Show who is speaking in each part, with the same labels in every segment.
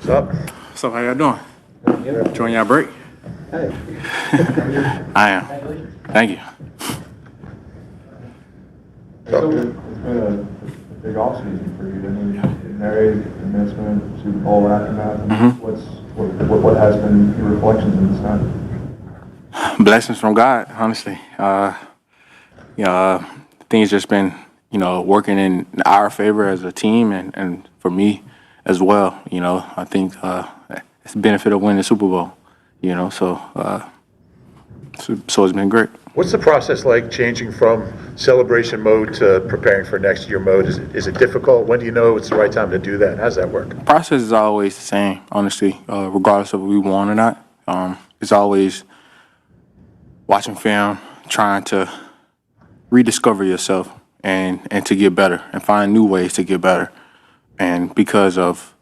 Speaker 1: What's up?
Speaker 2: So how y'all doing? Enjoying y'all break?
Speaker 1: Hey.
Speaker 2: I am. Thank you.
Speaker 3: So it's been a big offseason for you. I mean, you're married, commencement, Super Bowl aftermath. What has been your reflections in this time?
Speaker 2: Blessings from God, honestly. Things just been, working in our favor as a team and for me as well. I think it's the benefit of winning the Super Bowl. So it's been great.
Speaker 1: What's the process like changing from celebration mode to preparing for next year mode? Is it difficult? When do you know it's the right time to do that? How does that work?
Speaker 2: The process is always the same, honestly, regardless of if we won or not. It's always watching film, trying to rediscover yourself and to get better and find new ways to get better. And because of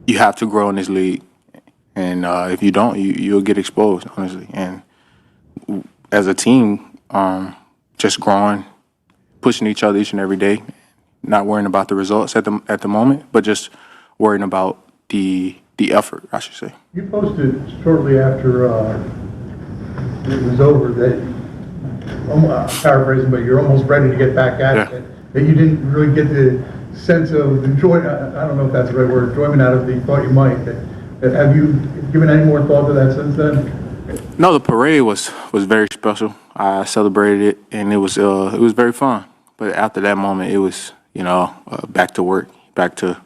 Speaker 2: you have to grow in this league. And if you don't, you'll get exposed, honestly. And as a team, just growing, pushing each other each and every day, not worrying about the results at the moment, but just worrying about the effort, I should say.
Speaker 4: You posted shortly after it was over that, I'm paraphrasing, but you're almost ready to get back at it. That you didn't really get the sense of enjoyment, I don't know if that's the right word, enjoyment out of it, you thought you might. Have you given any more thought to that since then?
Speaker 2: No, the parade was very special. I celebrated it, and it was very fun. But after that moment, it was back to work, back to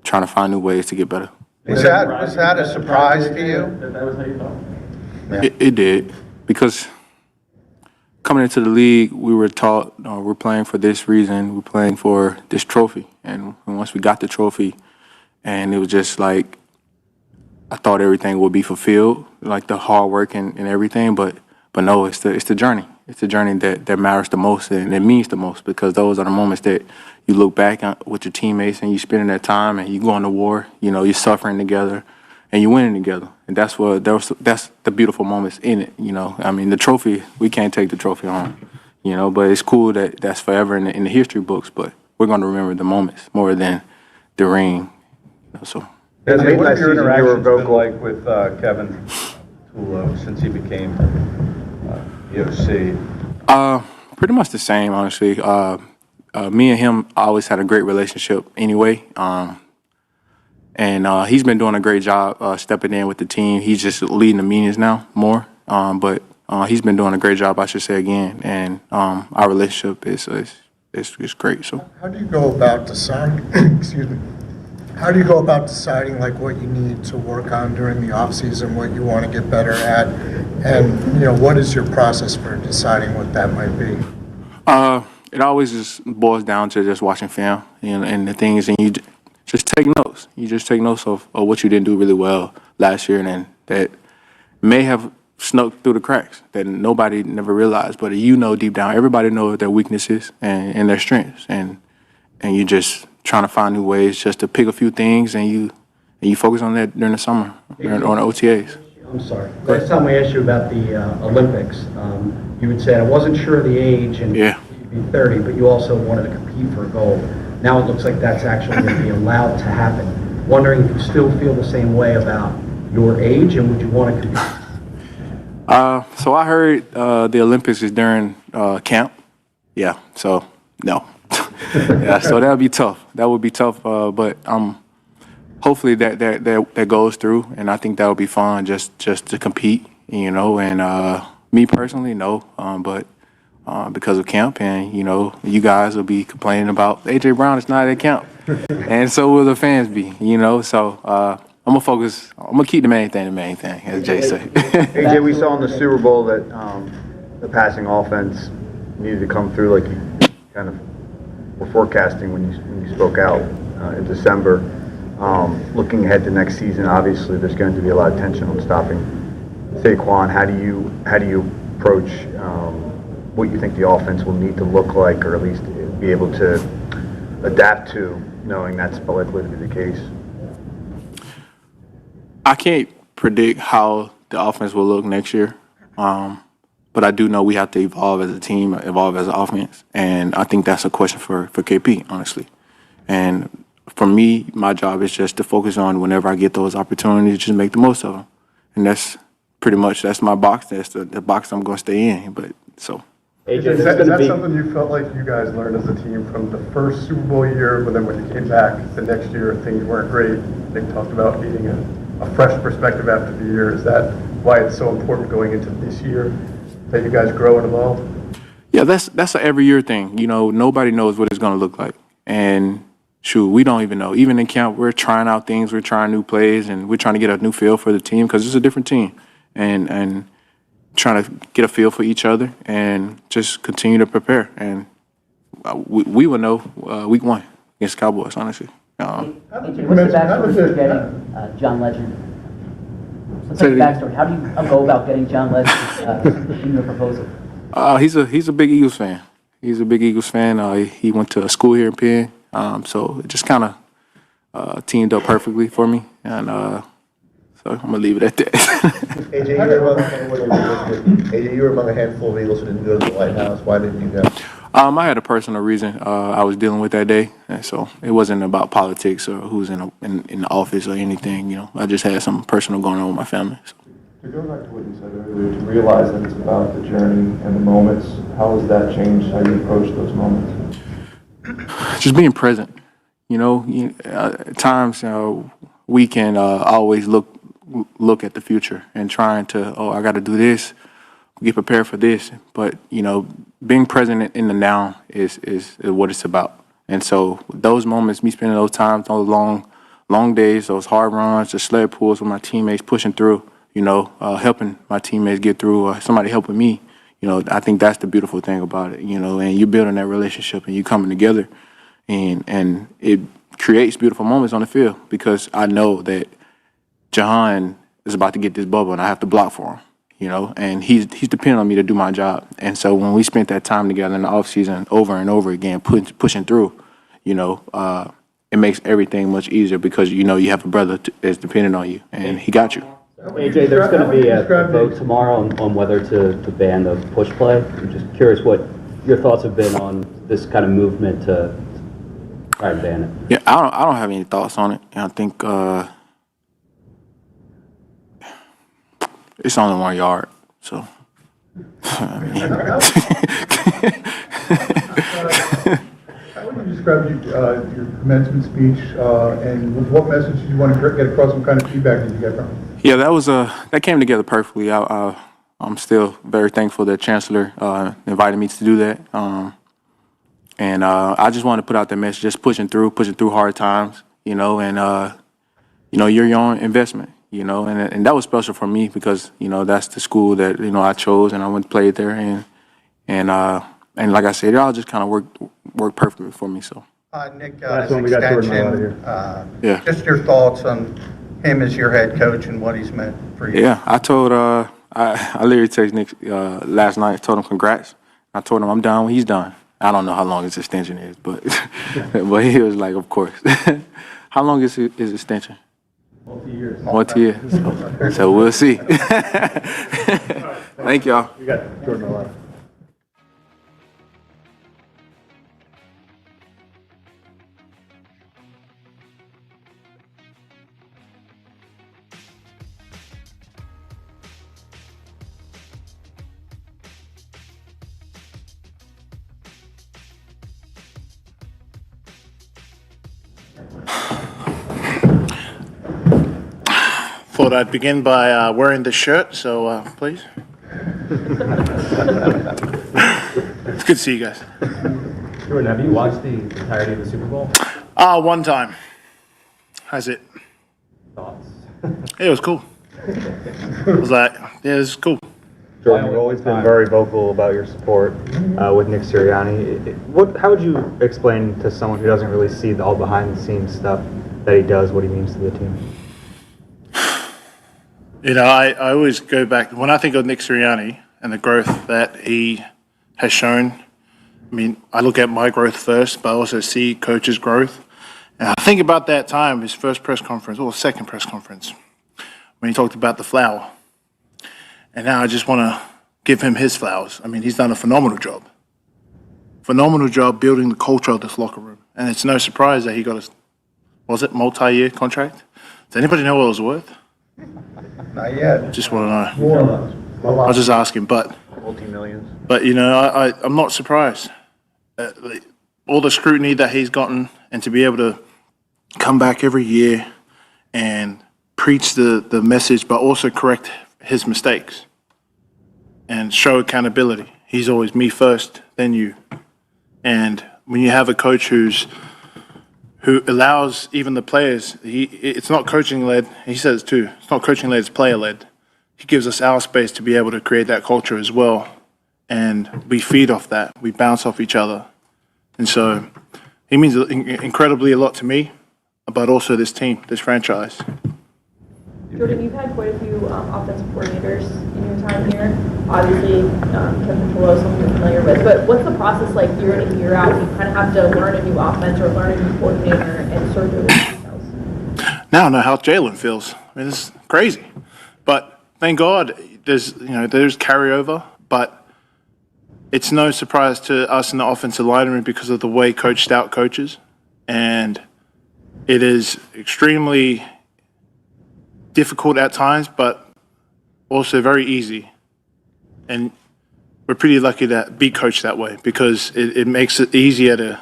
Speaker 2: trying to find new ways to get better.
Speaker 5: Was that a surprise to you?
Speaker 4: That was how you thought?
Speaker 2: It did, because coming into the league, we were taught we're playing for this reason, we're playing for this trophy. And once we got the trophy, and it was just like, I thought everything would be fulfilled, like the hard work and everything, but no, it's the journey. It's the journey that matters the most and it means the most, because those are the moments that you look back on with your teammates and you spending that time and you going to war, you're suffering together and you're winning together. And that's the beautiful moments in it, I mean, the trophy, we can't take the trophy home, but it's cool that that's forever in the history books, but we're going to remember the moments more than the ring, so.
Speaker 5: What have your interactions been like with Kevin Tulo since he became EOC?
Speaker 2: Pretty much the same, honestly. Me and him always had a great relationship anyway. And he's been doing a great job stepping in with the team. He's just leading the meetings now more. But he's been doing a great job, I should say again. And our relationship is great. So
Speaker 6: how do you go about deciding? Excuse me. How do you go about deciding like what you need to work on during the off season, what you want to get better at, and what is your process for deciding what that might be?
Speaker 2: It always just boils down to just watching film and the things, and you just take notes. You just take notes of what you didn't do really well last year, and that may have snuck through the cracks that nobody never realized. But deep down, everybody knows their weaknesses and their strengths, and you just trying to find new ways just to pick a few things, and you focus on that during the summer, on the OTAs.
Speaker 7: I'm sorry. Last time we asked you about the Olympics, you had said I wasn't sure of the age and you'd be 30, but you also wanted to compete for a gold. Now it looks like that's actually going to be allowed to happen. Wondering if you still feel the same way about your age, and would you want to compete?
Speaker 2: So I heard the Olympics is during camp. Yeah, so no. Yeah, so that would be tough. That would be tough, but hopefully that goes through, and I think that would be fun just to compete, and me personally, no, but because of camp, and you guys will be complaining about AJ Brown is not at camp, and so will the fans be, so I'm gonna keep the main thing, as Jay said.
Speaker 5: AJ, we saw in the Super Bowl that the passing offense needed to come through like you kind of were forecasting when you spoke out in December. Looking ahead to next season, obviously there's going to be a lot of tension on stopping Saquon. How do you approach what you think the offense will need to look like, or at least be able to adapt to, knowing that's likely to be the case?
Speaker 2: I can't predict how the offense will look next year. But I do know we have to evolve as a team, evolve as an offense. And I think that's a question for KP, honestly. And for me, my job is just to focus on whenever I get those opportunities, just make the most of them. And that's pretty much, that's my box. That's the box I'm going to stay in. But so.
Speaker 3: Is that something you felt like you guys learned as a team from the first Super Bowl year, but then when you came back the next year, things weren't great? They talked about needing a fresh perspective after the year. Is that why it's so important going into this year that you guys grow and evolve?
Speaker 2: Yeah, that's an every year thing. You know, nobody knows what it's going to look like. And shoot, we don't even know. Even in camp, we're trying out things, we're trying new plays, and we're trying to get a new feel for the team because it's a different team. And trying to get a feel for each other and just continue to prepare. And we will know week 1 against the Cowboys, honestly.
Speaker 8: AJ, what's the backstory for getting John Legend? What's the backstory? How do you go about getting John Legend in your proposal?
Speaker 2: He's a big Eagles fan. He's a big Eagles fan. He went to a school here in Penn, so it just kind of teamed up perfectly for me. And so I'm gonna leave it at that.
Speaker 9: AJ, you were among a handful of Eagles who didn't go to the White House. Why didn't you go?
Speaker 2: I had a personal reason I was dealing with that day, and so it wasn't about politics or who's in the office or anything. You know, I just had something personal going on with my family. So.
Speaker 3: To go back to what you said earlier, to realize that it's about the journey and the moments, how has that changed how you approach those moments?
Speaker 2: Just being present. You know, at times we can always look at the future and trying to, I got to do this, get prepared for this. But, you know, being present in the now is what it's about. And so those moments, me spending those times, those long days, those hard runs, the sled pulls with my teammates, pushing through, you know, helping my teammates get through, or somebody helping me, you know, I think that's the beautiful thing about it, you know, and you're building that relationship and you coming together and it creates beautiful moments on the field because I know that Jahan is about to get this bubble and I have to block for him, you know, and he's depending on me to do my job. And so when we spent that time together in the offseason over and over again, pushing through, you know, it makes everything much easier because, you know, you have a brother that's dependent on you and he got you.
Speaker 10: AJ, there's going to be a vote tomorrow on whether to ban the push play. I'm just curious what your thoughts have been on this kind of movement to try and ban it.
Speaker 2: Yeah, I don't have any thoughts on it. I think it's only 1 yard, so.
Speaker 4: How would you describe your commencement speech and what message did you want to get across? What kind of feedback did you get from it?
Speaker 2: Yeah, that came together perfectly. I'm still very thankful that Chancellor invited me to do that. And I just wanted to put out that message, just pushing through hard times, you know, and, you know, you're your own investment, you know, and that was special for me because, you know, that's the school that, you know, I chose and I went to play there. And like I said, it all just kind of worked perfectly for me, so.
Speaker 6: Nick,
Speaker 3: That's when we got Jordan Mailata here.
Speaker 2: Yeah.
Speaker 6: Just your thoughts on him as your head coach and what he's meant for you.
Speaker 2: Yeah, I told, I literally texted Nick last night, told him congrats. I told him I'm done when he's done. I don't know how long his extension is, but but he was like, of course. How long is his extension?
Speaker 3: Multi-years.
Speaker 2: Multi-year. So we'll see. Thank y'all.
Speaker 3: We got Jordan Mailata.
Speaker 11: Thought I'd begin by wearing this shirt, so please. It's good to see you guys.
Speaker 12: Jordan, have you watched the entirety of the Super Bowl?
Speaker 11: One time. How's it?
Speaker 12: Thoughts?
Speaker 11: It was cool. It was like, yeah, it was cool.
Speaker 5: Jordan, you've always been very vocal about your support with Nick Sirianni. How would you explain to someone who doesn't really see all behind-the-scenes stuff that he does, what he means to the team?
Speaker 11: You know, I always go back, when I think of Nick Sirianni and the growth that he has shown, I mean, I look at my growth first, but I also see coach's growth. And I think about that time, his first press conference, or second press conference, when he talked about the flower. And now I just want to give him his flowers. I mean, he's done a phenomenal job. Phenomenal job building the culture of this locker room. And it's no surprise that he got was it multi-year contract? Does anybody know what it was worth?
Speaker 9: Not yet.
Speaker 11: Just want to know. I was just asking, but
Speaker 5: Multi-millions.
Speaker 11: you know, I'm not surprised. All the scrutiny that he's gotten, and to be able to come back every year and preach the message, but also correct his mistakes and show accountability. He's always me first, then you. And when you have a coach who allows even the players, it's not coaching led. He says too, it's not coaching led, it's player led. He gives us our space to be able to create that culture as well. And we feed off that. We bounce off each other. And so he means incredibly a lot to me, but also this team, this franchise.
Speaker 13: Jordan, you've had quite a few offensive coordinators in your time here. Obviously, Kevin Petillo is someone you're familiar with. But what's the process like year in and year out? You kind of have to learn a new offense or learn a new coordinator and sort through the details.
Speaker 11: Now I know how Jalen feels. I mean, this is crazy. But thank God there's carryover, but it's no surprise to us in the offensive line room because of the way Coach Stout coaches. And it is extremely difficult at times, but also very easy. And we're pretty lucky to be coached that way because it makes it easier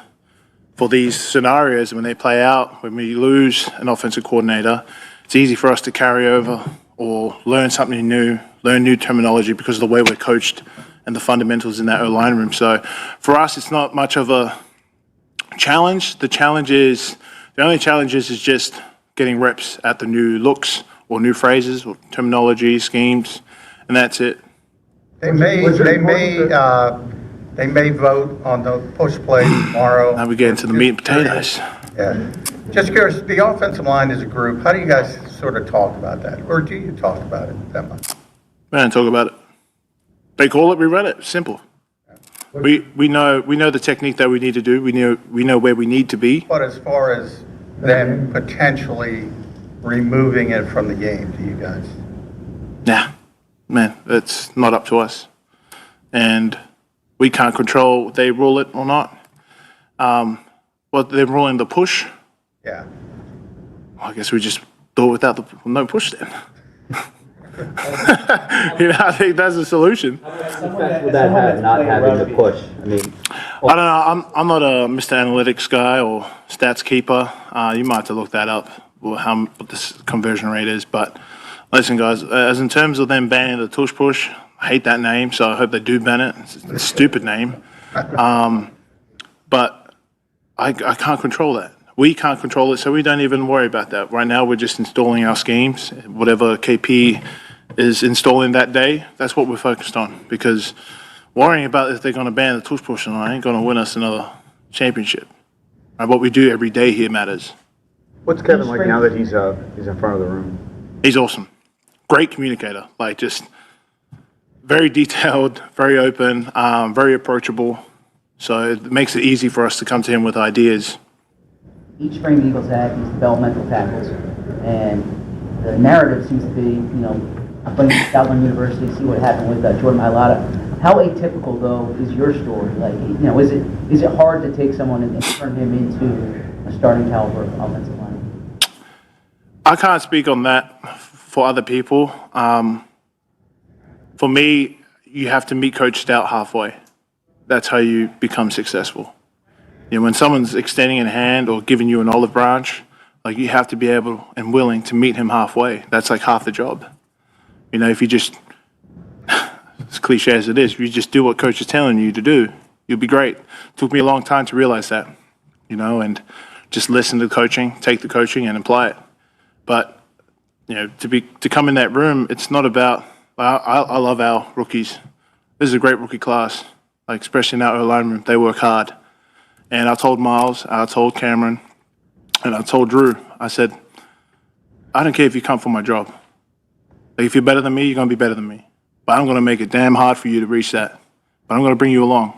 Speaker 11: for these scenarios when they play out, when we lose an offensive coordinator, it's easy for us to carry over or learn something new, learn new terminology because of the way we're coached and the fundamentals in that O-line room. So for us, it's not much of a challenge. The only challenge is just getting reps at the new looks or new phrases or terminology, schemes, and that's it.
Speaker 9: They may vote on the push play tomorrow.
Speaker 11: Now we get into the meat and potatoes.
Speaker 9: Yeah. Just curious, the offensive line as a group, how do you guys sort of talk about that? Or do you talk about it that much?
Speaker 11: We don't talk about it. They call it, we run it. Simple. We know the technique that we need to do. We know where we need to be.
Speaker 9: But as far as them potentially removing it from the game to you guys?
Speaker 11: Nah, man, it's not up to us. And we can't control if they rule it or not. Well, they're ruling the push.
Speaker 9: Yeah.
Speaker 11: Well, I guess we just do it without no push then. I think that's the solution.
Speaker 10: With that have not having the push, I mean.
Speaker 11: I don't know. I'm not a Mr. Analytics guy or stats keeper. You might have to look that up, what this conversion rate is. But listen, guys, as in terms of them banning the tush push, I hate that name, so I hope they do ban it. It's a stupid name. But I can't control that. We can't control it, so we don't even worry about that. Right now, we're just installing our schemes. Whatever KP is installing that day, that's what we're focused on. Because worrying about if they're going to ban the tush push or not ain't going to win us another championship. Right, what we do every day here matters.
Speaker 5: What's Kevin like now that he's in front of the room?
Speaker 11: He's awesome. Great communicator. Like, just very detailed, very open, very approachable. So it makes it easy for us to come to him with ideas.
Speaker 8: Each spring the Eagles have these developmental tackles, and the narrative seems to be, I'm going to Southland University, see what happened with Jordan Mailata. How atypical, though, is your story? Like, is it hard to take someone and turn him into a starting caliber offensive line?
Speaker 11: I can't speak on that for other people. For me, you have to meet Coach Stout halfway. That's how you become successful. When someone's extending a hand or giving you an olive branch, like, you have to be able and willing to meet him halfway. That's like half the job. If you just, as cliche as it is, if you just do what Coach is telling you to do, you'll be great. It took me a long time to realize that, and just listen to coaching, take the coaching and apply it. But, to come in that room, it's not about, I love our rookies. This is a great rookie class, like, especially in our O-line room. They work hard. And I told Miles, I told Cameron, and I told Drew, I said, I don't care if you come for my job. Like, if you're better than me, you're going to be better than me. But I'm going to make it damn hard for you to reach that. But I'm going to bring you along.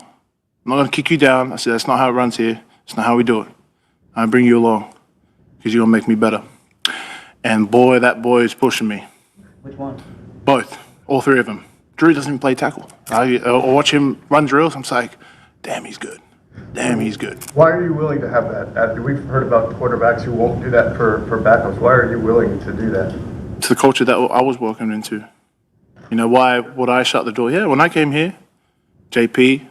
Speaker 11: I'm not going to kick you down. I said, that's not how it runs here. It's not how we do it. I bring you along because you're going to make me better. And boy, that boy is pushing me.
Speaker 8: Which one?
Speaker 11: Both. All three of them. Drew doesn't even play tackle. I watch him run drills. I'm just like, damn, he's good. damn, he's good.
Speaker 3: Why are you willing to have that? We've heard about quarterbacks who won't do that for backups. Why are you willing to do that?
Speaker 11: It's the culture that I was welcomed into. You know, why would I shut the door? Yeah, when I came here, JP,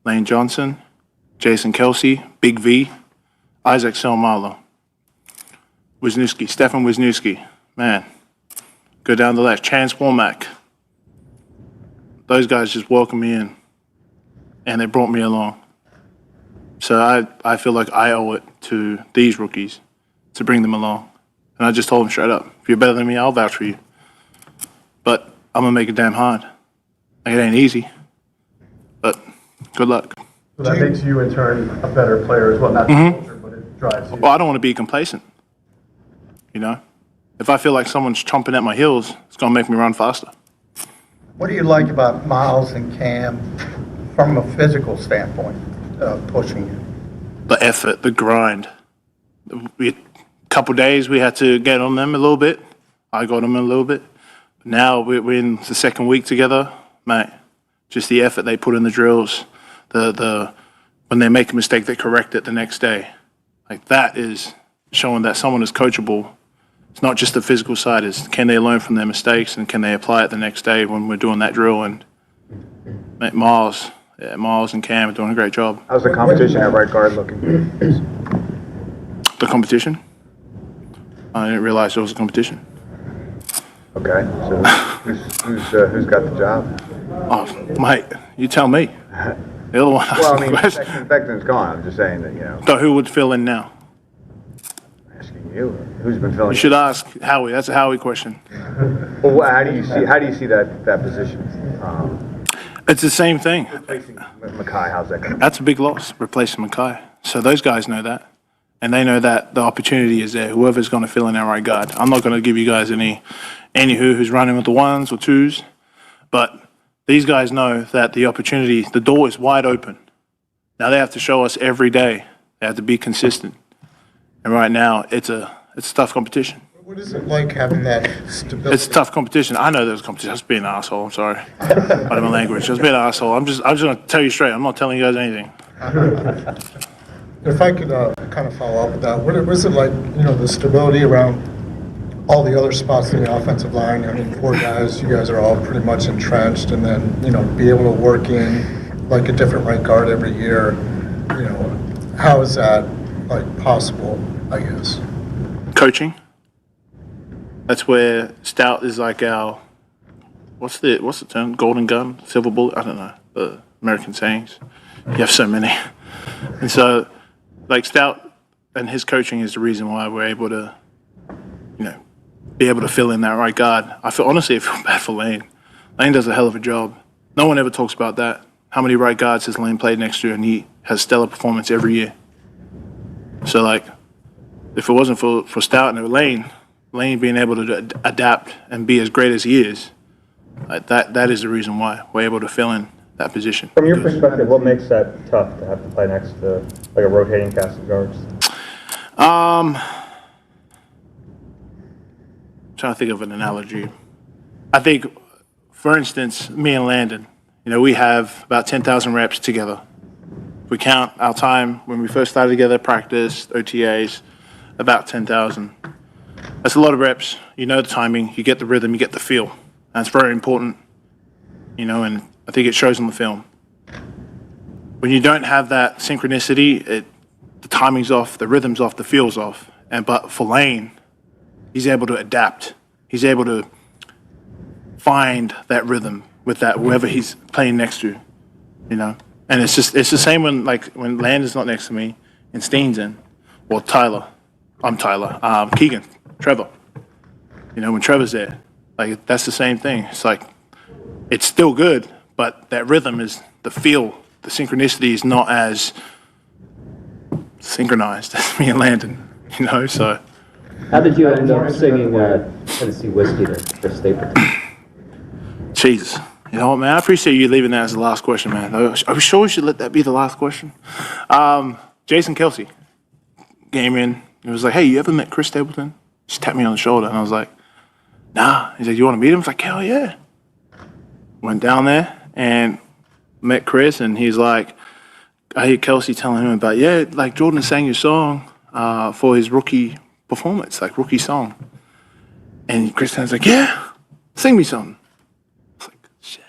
Speaker 11: Lane Johnson, Jason Kelsey, Big V, Isaac Selmalo, Wisniewski, Stefan Wisniewski, man, go down the left, Chance Womack. Those guys just welcomed me in, and they brought me along. So I feel like I owe it to these rookies to bring them along. And I just told them straight up, if you're better than me, I'll vouch for you. But I'm going to make it damn hard. Like, it ain't easy, but good luck.
Speaker 3: So that makes you, in turn, a better player as well. Not the culture, but it drives you.
Speaker 11: Well, I don't want to be complacent, you know? If I feel like someone's chomping at my heels, it's going to make me run faster.
Speaker 9: What do you like about Miles and Cam from a physical standpoint, pushing you?
Speaker 11: The effort, the grind. A couple days we had to get on them a little bit. I got them a little bit. Now we're in the second week together, mate. Just the effort they put in the drills, when they make a mistake, they correct it the next day. Like, that is showing that someone is coachable. It's not just the physical side. It's can they learn from their mistakes and can they apply it the next day when we're doing that drill. And mate, Miles and Cam are doing a great job.
Speaker 5: How's the competition at right guard looking?
Speaker 11: The competition? I didn't realize there was a competition.
Speaker 5: Okay, so who's got the job?
Speaker 11: Oh, mate, you tell me. The other one.
Speaker 5: Well, I mean, Beckton's gone. I'm just saying that, you know.
Speaker 11: So who would fill in now?
Speaker 5: I'm asking you, who's been filling?
Speaker 11: You should ask Howie. That's a Howie question.
Speaker 5: Well, how do you see that position?
Speaker 11: It's the same thing.
Speaker 5: Replacing Mackay, how's that going?
Speaker 11: That's a big loss, replacing Mackay. So those guys know that. And they know that the opportunity is there. Whoever's going to fill in our right guard. I'm not going to give you guys any who's running with the ones or twos, but these guys know that the opportunity, the door is wide open. Now they have to show us every day. They have to be consistent. And right now, it's a tough competition.
Speaker 6: What is it like having that stability?
Speaker 11: It's a tough competition. I know there's competition. I was being an asshole. I'm sorry. Pardon my language. I was being an asshole. I'm just going to tell you straight. I'm not telling you guys anything.
Speaker 6: If I could kind of follow up with that, what was it like, the stability around all the other spots in the offensive line? I mean, 4 guys, you guys are all pretty much entrenched, and then, be able to work in like a different right guard every year. How is that possible, I guess?
Speaker 11: Coaching. That's where Stout is like our, what's the term? Golden gun? Silver bullet? I don't know. The American sayings. You have so many. And so, Stout and his coaching is the reason why we're able to, be able to fill in that right guard. I feel bad for Lane. Lane does a hell of a job. No one ever talks about that. How many right guards has Lane played next year, and he has stellar performance every year. So, if it wasn't for Stout and Lane being able to adapt and be as great as he is, that is the reason why we're able to fill in that position.
Speaker 12: From your perspective, what makes that tough to have to play next to a rotating cast of guards?
Speaker 11: Trying to think of an analogy. I think, for instance, me and Landon, we have about 10,000 reps together. If we count our time when we first started together, practice, OTAs, about 10,000. That's a lot of reps. You know the timing, you get the rhythm, you get the feel. That's very important, and I think it shows on the film. When you don't have that synchronicity, the timing's off, the rhythm's off, the feel's off. But for Lane, he's able to adapt. He's able to find that rhythm with that whoever he's playing next to, And it's the same when Landon's not next to me and Steen's in, or Keegan, Trevor. When Trevor's there, that's the same thing. It's still good, but that rhythm is the feel, the synchronicity is not as synchronized as me and Landon, so.
Speaker 10: How did you end up singing Tennessee Whiskey to Chris Stapleton?
Speaker 11: Jesus. You know what, man? I appreciate you leaving that as the last question, man. Are we sure we should let that be the last question? Jason Kelsey came in. He was like, hey, you ever met Chris Stapleton? He just tapped me on the shoulder, and I was like, nah. He's like, you want to meet him? I was like, hell yeah. Went down there and met Chris, and he's like, I hear Kelsey telling him about, yeah, like Jordan sang your song for his rookie performance, like rookie song. And Chris Tann's like, yeah, sing me something. I was like, shit.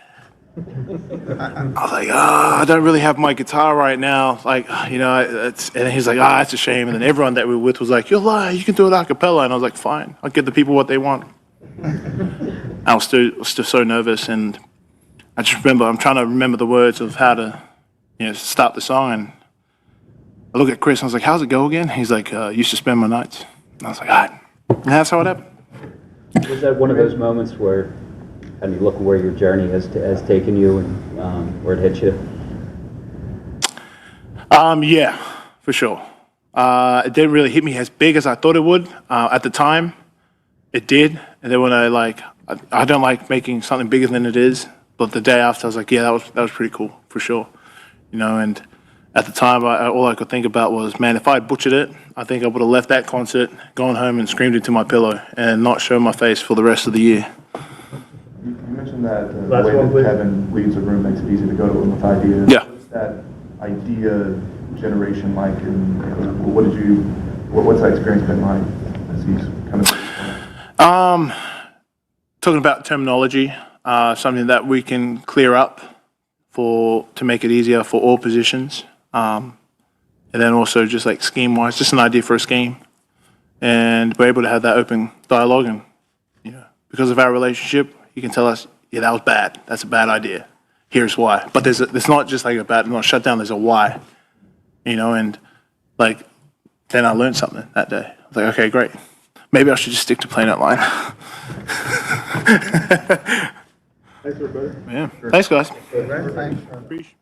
Speaker 11: I was like, I don't really have my guitar right now. Like, and he's like, it's a shame. And then everyone that we were with was like, you're lying, you can do it a cappella. And I was like, fine, I'll give the people what they want. I was still so nervous. And I just remember, I'm trying to remember the words of how to, start the song. And I look at Chris and I was like, how's it go again? He's like, used to spend my nights. And I was like, all right. And that's how it happened.
Speaker 10: Was that one of those moments where, you look where your journey has taken you and where it hit you?
Speaker 11: Yeah, for sure. It didn't really hit me as big as I thought it would. At the time, it did. And then when I don't like making something bigger than it is. But the day after, I was like, yeah, that was pretty cool, for sure. And at the time, all I could think about was, man, if I had butchered it, I think I would have left that concert, gone home and screamed into my pillow and not shown my face for the rest of the year.
Speaker 14: You mentioned that the way that Kevin leads a room makes it easy to go to him with ideas.
Speaker 11: Yeah.
Speaker 14: What's that idea generation like, and what's that experience been like as he's kind of...
Speaker 11: Talking about terminology, something that we can clear up to make it easier for all positions. And then also just like scheme-wise, just an idea for a scheme. And we're able to have that open dialogue. And, because of our relationship, he can tell us, yeah, that was bad. That's a bad idea. Here's why. But it's not just like not shut down, there's a why. And like, then I learned something that day. I was like, okay, great. Maybe I should just stick to playing that line.
Speaker 14: Thanks, everybody.
Speaker 11: Yeah. Thanks, guys.
Speaker 9: Thanks.
Speaker 11: Appreciate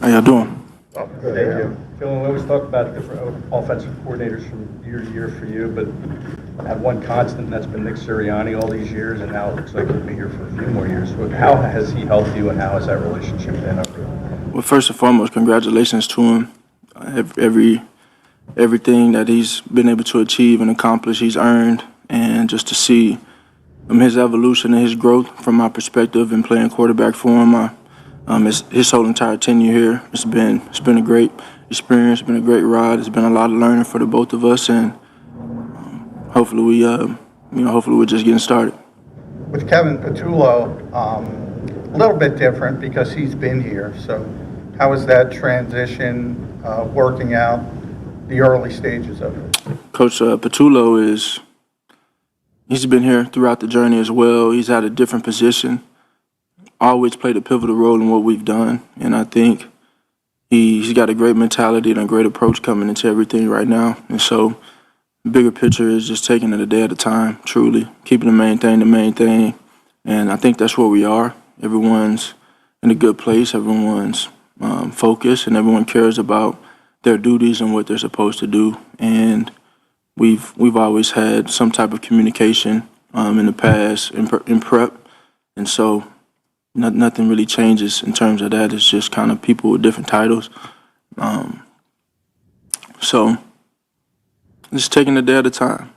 Speaker 2: How y'all doing?
Speaker 3: Thank you. Jalen, we always talk about different offensive coordinators from year to year for you, but have one constant, and that's been Nick Sirianni all these years, and now it looks like he'll be here for a few more years. How has he helped you, and how has that relationship been over?
Speaker 2: Well, first and foremost, congratulations to him. Everything that he's been able to achieve and accomplish, he's earned, and just to see his evolution and his growth from my perspective and playing quarterback for him, his whole entire tenure here, it's been a great experience, been a great ride. It's been a lot of learning for the both of us, and hopefully we're just getting started.
Speaker 9: With Kevin Patullo, a little bit different because he's been here. So how is that transition working out, the early stages of it?
Speaker 2: Coach Patullo he's been here throughout the journey as well. He's had a different position, always played a pivotal role in what we've done, and I think he's got a great mentality and a great approach coming into everything right now. And so the bigger picture is just taking it a day at a time, truly, keeping the main thing. And I think that's where we are. Everyone's in a good place. Everyone's focused, and everyone cares about their duties and what they're supposed to do. And we've always had some type of communication in the past in prep. And so nothing really changes in terms of that. It's just kind of people with different titles. So just taking a day at a time.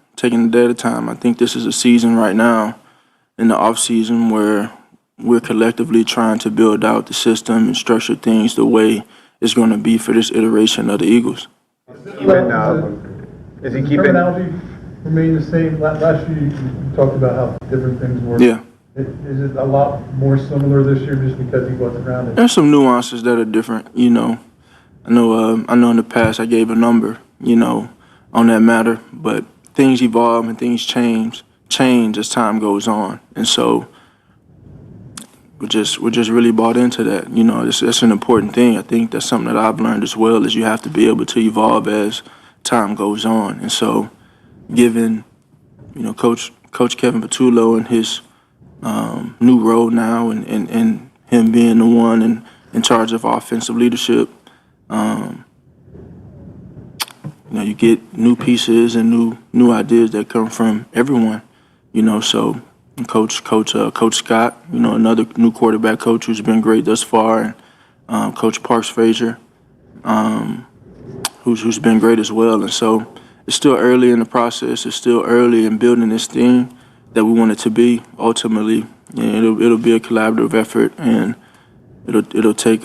Speaker 2: I think this is a season right now in the off season where we're collectively trying to build out the system and structure things the way it's going to be for this iteration of the Eagles.
Speaker 5: Is he keeping?
Speaker 4: Terminology remain the same? Last year you talked about how different things were.
Speaker 2: Yeah.
Speaker 4: Is it a lot more similar this year just because he wasn't around?
Speaker 2: There's some nuances that are different, I know in the past I gave a number, on that matter, but things evolve and things change as time goes on. And so we're just really bought into that. That's an important thing. I think that's something that I've learned as well, is you have to be able to evolve as time goes on. And so given, Coach Kevin Patullo and his new role now, and him being the one in charge of offensive leadership, you get new pieces and new ideas that come from everyone. So Coach Scott, another new quarterback coach who's been great thus far, and Coach Parks Frazier, who's been great as well. And so it's still early in the process. It's still early in building this thing that we want it to be. Ultimately, it'll be a collaborative effort, and it'll take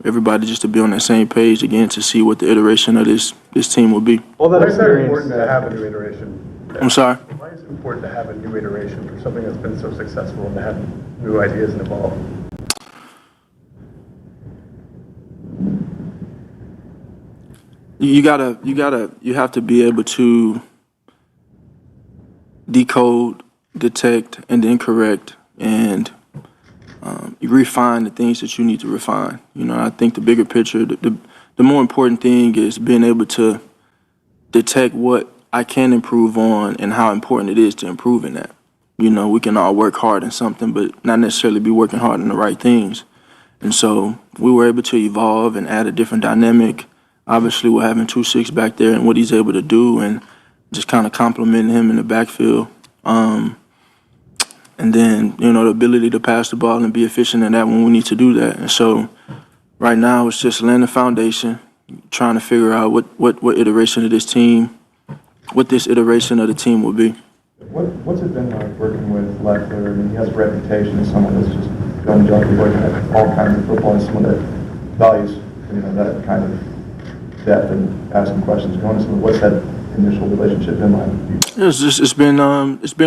Speaker 2: everybody just to be on that same page again to see what the iteration of this team will be.
Speaker 3: Well, that is very important to have a new iteration.
Speaker 2: I'm sorry?
Speaker 3: Why is it important to have a new iteration for something that's been so successful and to have new ideas and evolve?
Speaker 2: You have to be able to decode, detect, and then correct, and you refine the things that you need to refine. I think the bigger picture, the more important thing is being able to detect what I can improve on and how important it is to improve in that. We can all work hard in something, but not necessarily be working hard on the right things. And so we were able to evolve and add a different dynamic. Obviously, we're having 2-6 back there and what he's able to do, and just kind of complimenting him in the backfield. And then, the ability to pass the ball and be efficient in that when we need to do that. And so right now it's just laying the foundation, trying to figure out what iteration of this team, what this iteration of the team will be.
Speaker 14: What's it been like working with Leffler? I mean, he has a reputation as someone that's just going to jump and working at all kinds of football, and someone that values, that kind of depth and asking questions. What's that initial relationship been like?
Speaker 2: It's been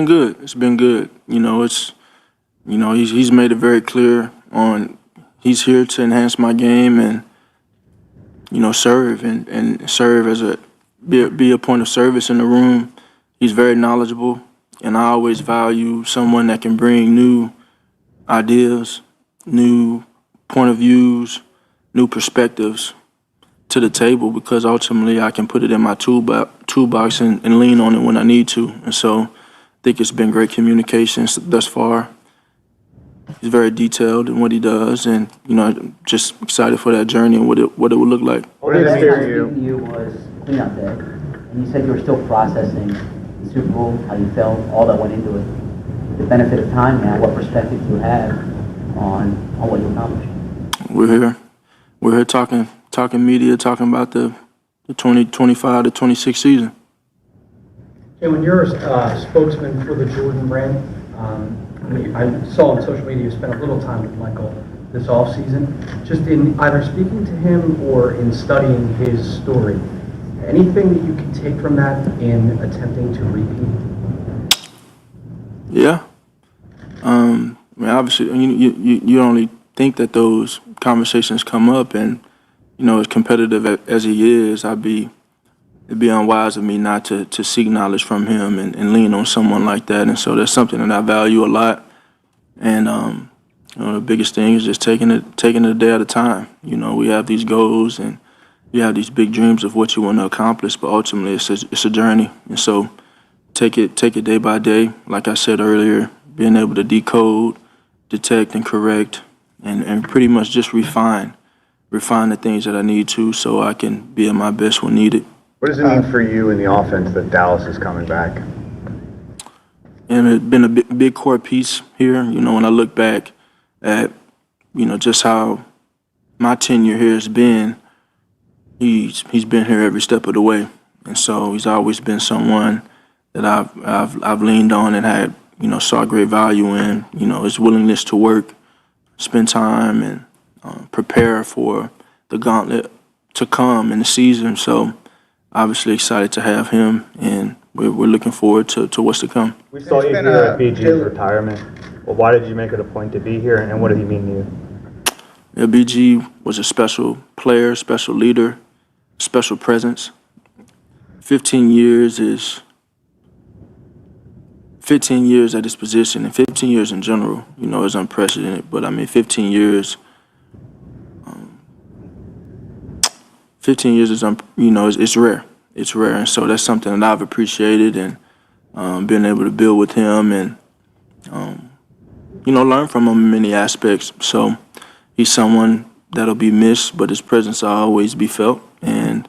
Speaker 2: good. It's been good. He's made it very clear on he's here to enhance my game and serve and serve as be a point of service in the room. He's very knowledgeable, and I always value someone that can bring new ideas, new point of views, new perspectives to the table, because ultimately I can put it in my toolbox and lean on it when I need to. And so I think it's been great communications thus far. he's very detailed in what he does, and just excited for that journey and what it would look like.
Speaker 5: What did it
Speaker 8: Last
Speaker 5: do
Speaker 8: time
Speaker 5: for
Speaker 8: speaking to
Speaker 5: you?
Speaker 8: you was cleanup day, and you said you were still processing the Super Bowl, how you felt, all that went into it. With the benefit of time now, what perspective do you have on what you accomplished?
Speaker 2: We're here talking media, talking about the 2025 to 26 season.
Speaker 7: Jalen, you're a spokesman for the Jordan brand. I saw on social media you spent a little time with Michael this offseason. Just in either speaking to him or in studying his story, anything that you can take from that in attempting to repeat?
Speaker 2: Yeah. Obviously, you only think that those conversations come up, and as competitive as he is, it'd be unwise of me not to seek knowledge from him and lean on someone like that. And so that's something that I value a lot. And the biggest thing is just taking it a day at a time. We have these goals and you have these big dreams of what you want to accomplish, but ultimately it's a journey. And so take it day by day. Like I said earlier, being able to decode, detect, and correct, and pretty much just refine the things that I need to so I can be at my best when needed.
Speaker 5: What does it mean for you in the offense that Dallas is coming back?
Speaker 2: And it's been a big core piece here. When I look back at, just how my tenure here has been, he's been here every step of the way. And so he's always been someone that I've leaned on and had, saw great value in, his willingness to work, spend time, and prepare for the gauntlet to come in the season. So obviously excited to have him, and we're looking forward to what's to come.
Speaker 12: We saw you here at BG's retirement. Well, why did you make it a point to be here, and what did he mean to you?
Speaker 2: Yeah, BG was a special player, special leader, special presence. 15 years at his position, and 15 years in general, is unprecedented. But 15 years. 15 years is, it's rare. It's rare, and so that's something that I've appreciated, and being able to build with him and, learn from him in many aspects. So he's someone that'll be missed, but his presence will always be felt, and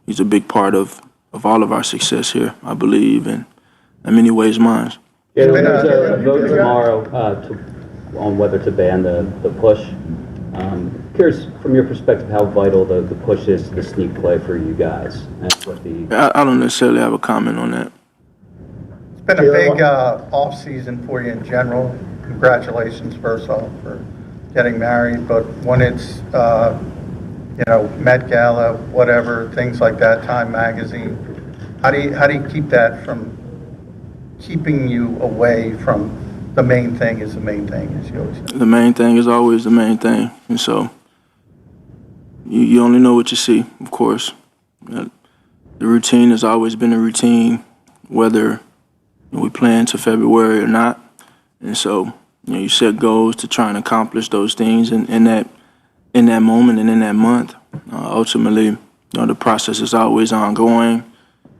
Speaker 2: he's a big part of all of our success here, I believe, and in many ways mine.
Speaker 10: Yeah, there's a vote tomorrow on whether to ban the push. Curious, from your perspective, how vital the push is to the sneak play for you guys. And what
Speaker 2: I don't necessarily have a comment on that.
Speaker 9: It's been a big off-season for you in general. Congratulations, first off, for getting married. But when it's, Met Gala, whatever, things like that, Time Magazine, how do you keep that from keeping you away from the main thing is the main thing, as you always say?
Speaker 2: The main thing is always the main thing, and so you only know what you see, of course. The routine has always been a routine, whether we plan to February or not. And so, you set goals to try and accomplish those things in that moment and in that month. Ultimately, the process is always ongoing.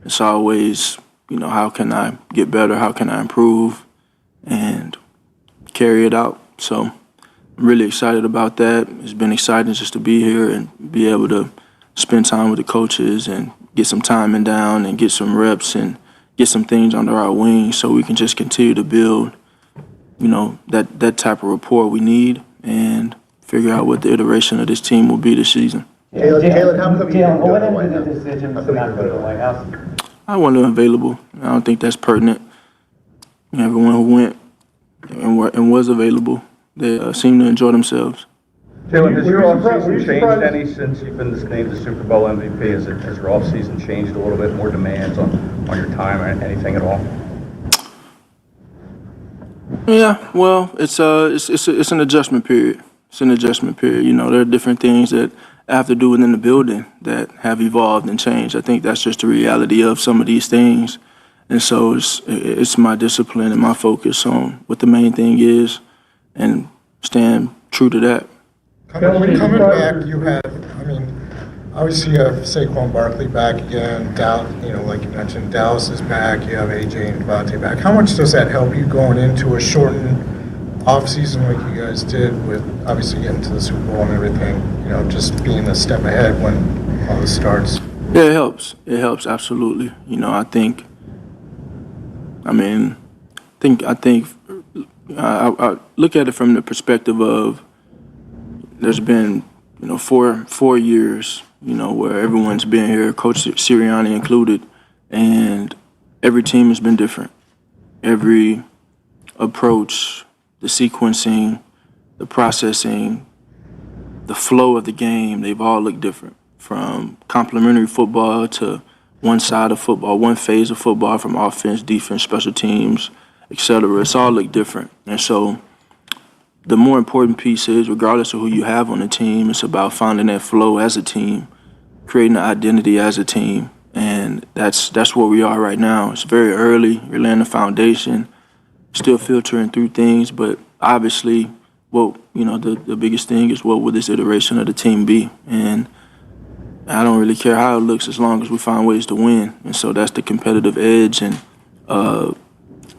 Speaker 2: It's always, how can I get better? How can I improve? And carry it out. So I'm really excited about that. It's been exciting just to be here and be able to spend time with the coaches and get some timing down and get some reps and get some things under our wings so we can just continue to build, that type of rapport we need and figure out what the iteration of this team will be this season.
Speaker 6: Jalen, how come you didn't go
Speaker 8: what
Speaker 6: to the White
Speaker 8: ended
Speaker 6: House?
Speaker 8: the decision to not go to the White House?
Speaker 2: I wasn't available. I don't think that's pertinent. Everyone who went and was available, they seemed to enjoy themselves.
Speaker 15: Jalen, has your offseason changed any since you've been named the Super Bowl MVP? Has your offseason changed a little bit, more demands on your time or anything at all?
Speaker 2: Yeah, well, it's an adjustment period. It's an adjustment period. There are different things that I have to do within the building that have evolved and changed. I think that's just the reality of some of these things. And so it's my discipline and my focus on what the main thing is and stand true to that.
Speaker 6: Coming back, you had, obviously you have Saquon Barkley back again, like you mentioned, Dallas is back, you have AJ and Devontae back. How much does that help you going into a shortened off-season like you guys did with obviously getting to the Super Bowl and everything, just being a step ahead when all this starts?
Speaker 2: Yeah, it helps. It helps absolutely. I look at it from the perspective of there's been, 4 years, where everyone's been here, Coach Sirianni included, and every team has been different. Every approach, the sequencing, the processing, the flow of the game, they've all looked different. From complementary football to one side of football, one phase of football, from offense, defense, special teams, etc. It's all looked different. And so the more important piece is, regardless of who you have on the team, it's about finding that flow as a team, creating an identity as a team. And that's where we are right now. It's very early. You're laying the foundation, still filtering through things, but obviously the biggest thing is what will this iteration of the team be? And I don't really care how it looks as long as we find ways to win. And so that's the competitive edge and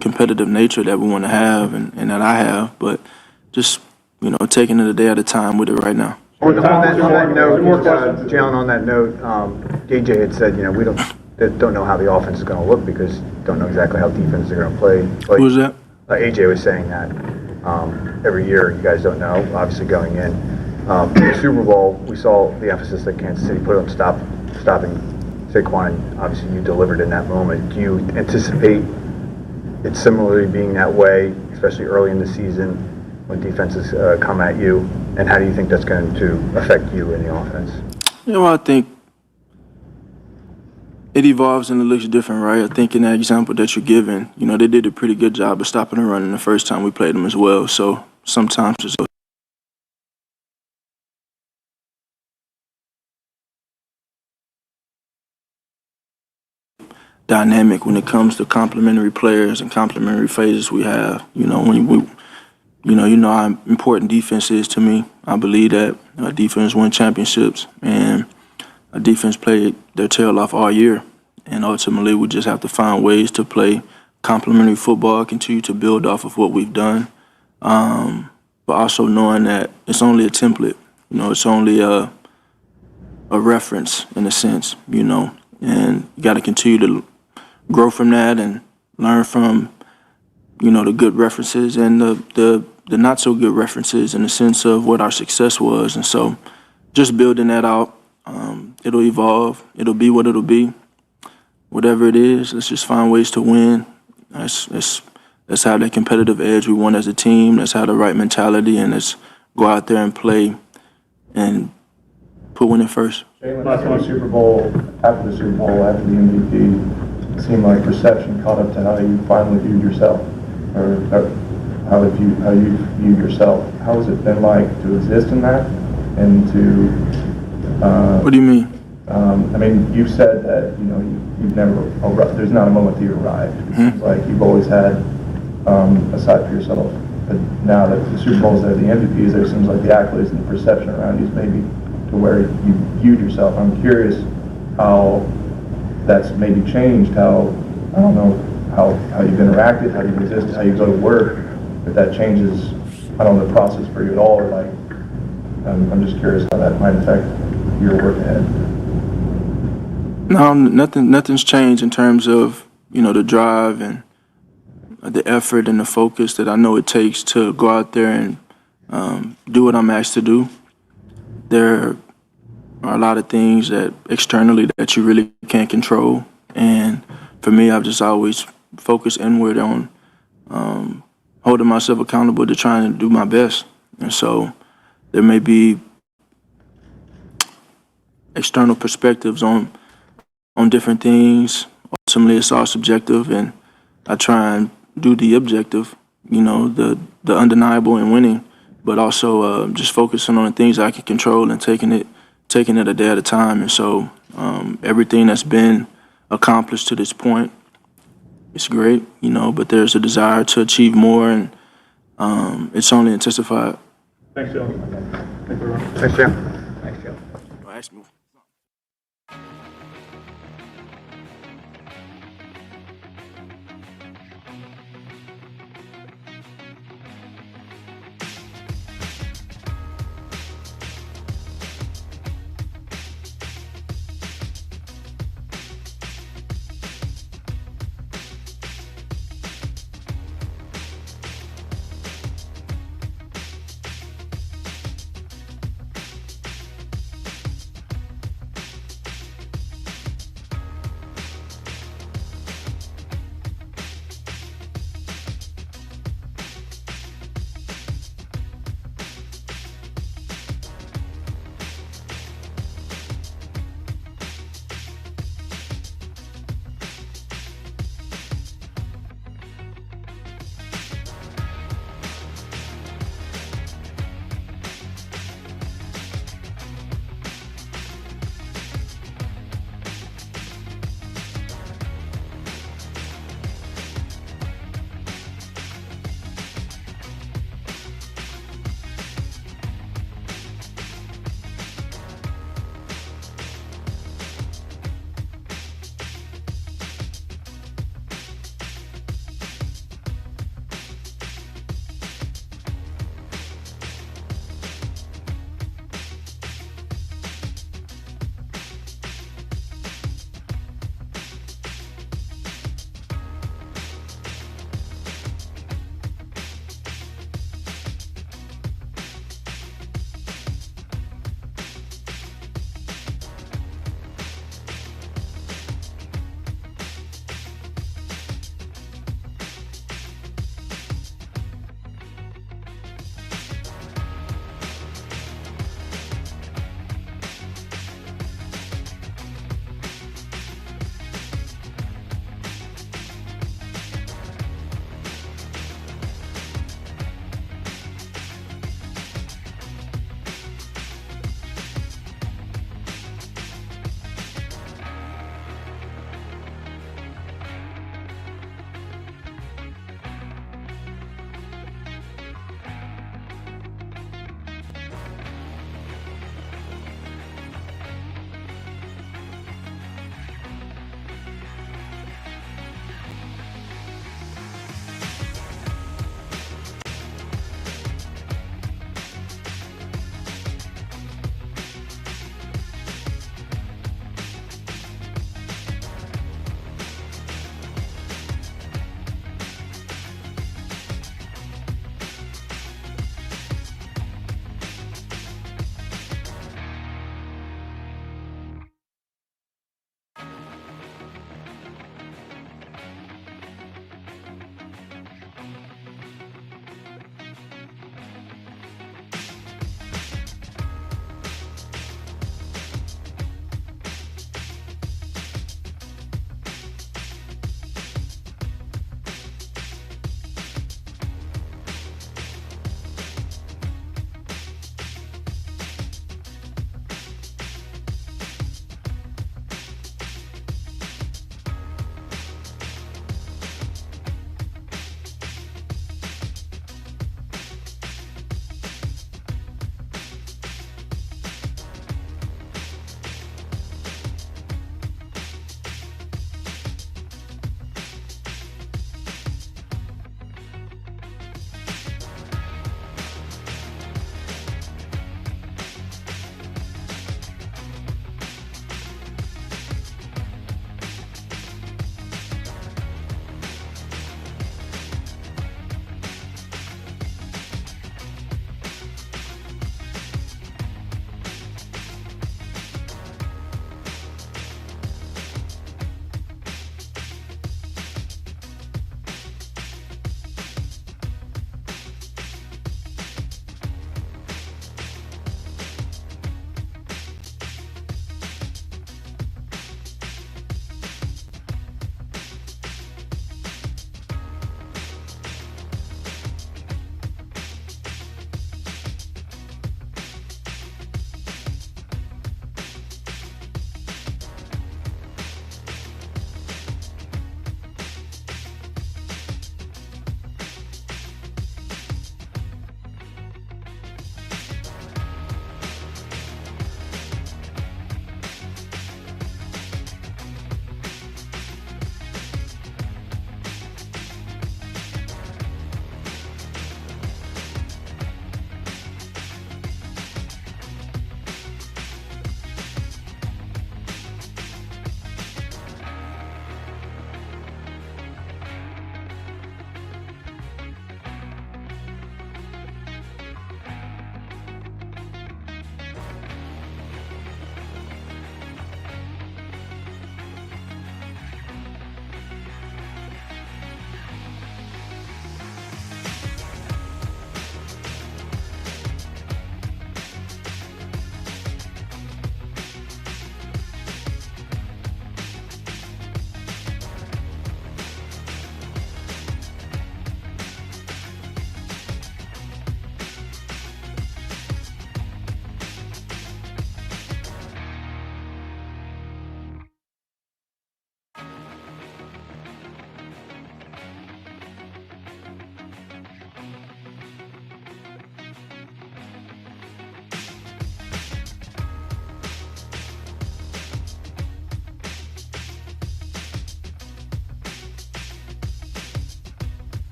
Speaker 2: competitive nature that we want to have and that I have. But just, taking it a day at a time with it right now.
Speaker 5: On that note, Jalen, on that note, DJ had said, we don't know how the offense is going to look because don't know exactly how defenses are going to play.
Speaker 2: Who was that?
Speaker 5: AJ was saying that every year you guys don't know, obviously going in. In the Super Bowl, we saw the emphasis that Kansas City put on stopping Saquon, and obviously you delivered in that moment. Do you anticipate it similarly being that way, especially early in the season when defenses come at you? And how do you think that's going to affect you in the offense?
Speaker 2: I think it evolves and it looks different, right? I think in that example that you're giving, they did a pretty good job of stopping the run the first time we played them as well. So sometimes it's dynamic when it comes to complementary players and complementary phases we have. How important defense is to me. I believe that defense win championships, and a defense played their tail off all year. And ultimately, we just have to find ways to play complementary football, continue to build off of what we've done, but also knowing that it's only a template. It's only a reference in a sense. And you got to continue to grow from that and learn from the good references and the not so good references in the sense of what our success was. And so just building that out, it'll evolve. It'll be what it'll be. Whatever it is, let's just find ways to win. Let's have that competitive edge we want as a team. Let's have the right mentality, and let's go out there and play and put winning first.
Speaker 14: Last one, Super Bowl, after the Super Bowl, after the MVP, it seemed like perception caught up to how you finally viewed yourself, or how you viewed yourself. How has it been like to exist in that, and to?
Speaker 2: What do you mean?
Speaker 14: You've said that you've never. There's not a moment that you arrived. It seems like you've always had a side for yourself. But now that the Super Bowl's there, the MVPs there, seems like the accolades and the perception around you is maybe to where you viewed yourself. I'm curious how that's maybe changed. How you've interacted, how you've existed, how you go to work. If that changes, the process for you at all. Or I'm just curious how that might affect your work ahead.
Speaker 2: No, nothing's changed in terms of, the drive and the effort and the focus that I know it takes to go out there and do what I'm asked to do. There are a lot of things that externally that you really can't control. And for me, I've just always focused inward on holding myself accountable to trying to do my best. And so there may be external perspectives on different things. Ultimately, it's all subjective, and I try and do the objective, the undeniable and winning, but also just focusing on the things I can control and taking it a day at a time. And so everything that's been accomplished to this point, it's great, but there's a desire to achieve more, and it's only intensified.
Speaker 14: Thanks, Joe.
Speaker 5: Thanks, Jim.
Speaker 7: Thanks, Joe.
Speaker 2: Ask me.